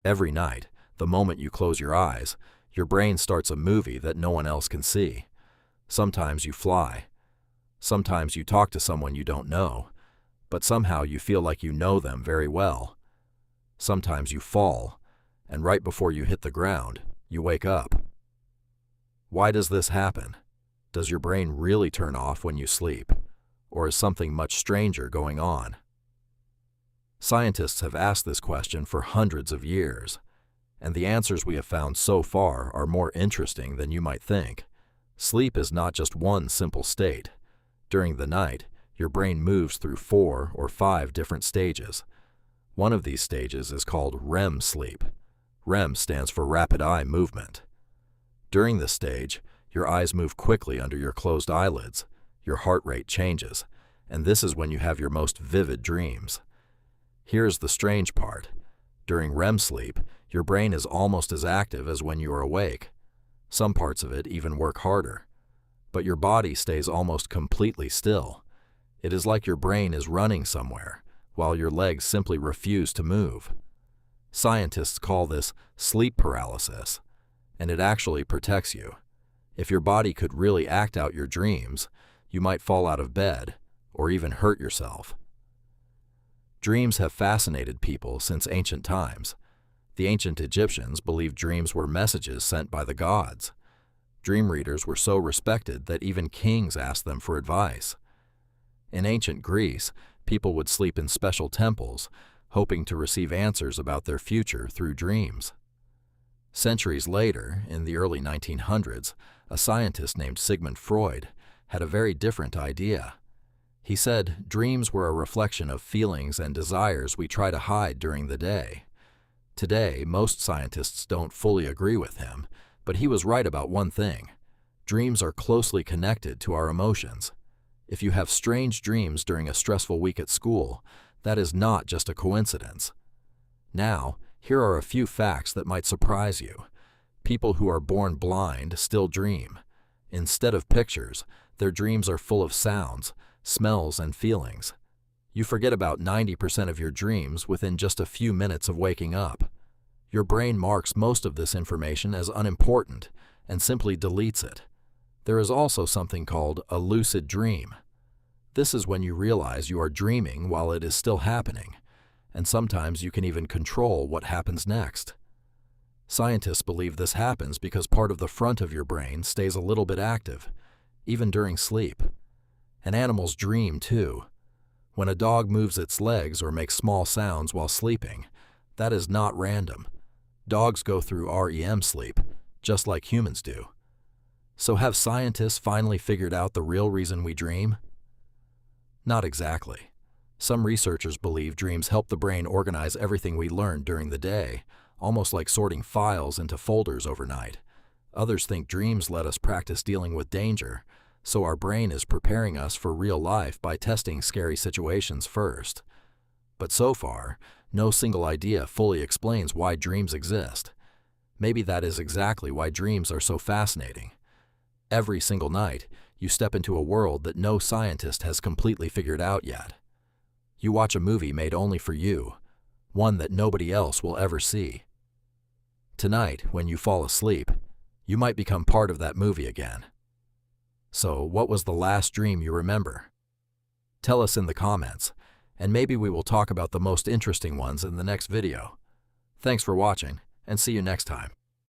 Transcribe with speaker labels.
Speaker 1: Every night, the moment you close your eyes, your brain starts a movie that no one else can see. Sometimes you fly. Sometimes you talk to someone you don't know, but somehow you feel like you know them very well. Sometimes you fall, and right before you hit the ground, you wake up. Why does this happen? Does your brain really turn off when you sleep? Or is something much stranger going on? Scientists have asked this question for hundreds of years, and the answers we have found so far are more interesting than you might think. Sleep is not just one simple state. During the night, your brain moves through 4 or 5 different stages. One of these stages is called REM sleep. REM stands for rapid eye movement. During this stage, your eyes move quickly under your closed eyelids, your heart rate changes, and this is when you have your most vivid dreams. Here's the strange part. During REM sleep, your brain is almost as active as when you are awake. Some parts of it even work harder. But your body stays almost completely still. It is like your brain is running somewhere, while your legs simply refuse to move. Scientists call this sleep paralysis, and it actually protects you. If your body could really act out your dreams, you might fall out of bed, or even hurt yourself. Dreams have fascinated people since ancient times. The ancient Egyptians believed dreams were messages sent by the gods. Dream readers were so respected that even kings asked them for advice. In ancient Greece, people would sleep in special temples, hoping to receive answers about their future through dreams. Centuries later, in the early 1900s, a scientist named Sigmund Freud had a very different idea. He said dreams were a reflection of feelings and desires we try to hide during the day. Today, most scientists don't fully agree with him, but he was right about one thing. Dreams are closely connected to our emotions. If you have strange dreams during a stressful week at school, that is not just a coincidence. Now, here are a few facts that might surprise you. People who are born blind still dream. Instead of pictures, their dreams are full of sounds, smells, and feelings. You forget about 90% of your dreams within just a few minutes of waking up. Your brain marks most of this information as unimportant and simply deletes it. There is also something called a lucid dream. This is when you realize you are dreaming while it is still happening, and sometimes you can even control what happens next. Scientists believe this happens because part of the front of your brain stays a little bit active, even during sleep. And animals dream too. When a dog moves its legs or makes small sounds while sleeping, that is not random. Dogs go through REM sleep, just like humans do. So have scientists finally figured out the real reason we dream? Not exactly. Some researchers believe dreams help the brain organize everything we learned during the day, almost like sorting files into folders overnight. Others think dreams let us practice dealing with danger, so our brain is preparing us for real life by testing scary situations first. But so far, no single idea fully explains why dreams exist. Maybe that is exactly why dreams are so fascinating. Every single night, you step into a world that no scientist has completely figured out yet. You watch a movie made only for you, one that nobody else will ever see. Tonight, when you fall asleep, you might become part of that movie again. So, what was the last dream you remember? Tell us in the comments, and maybe we will talk about the most interesting ones in the next video. Thanks for watching, and see you next time.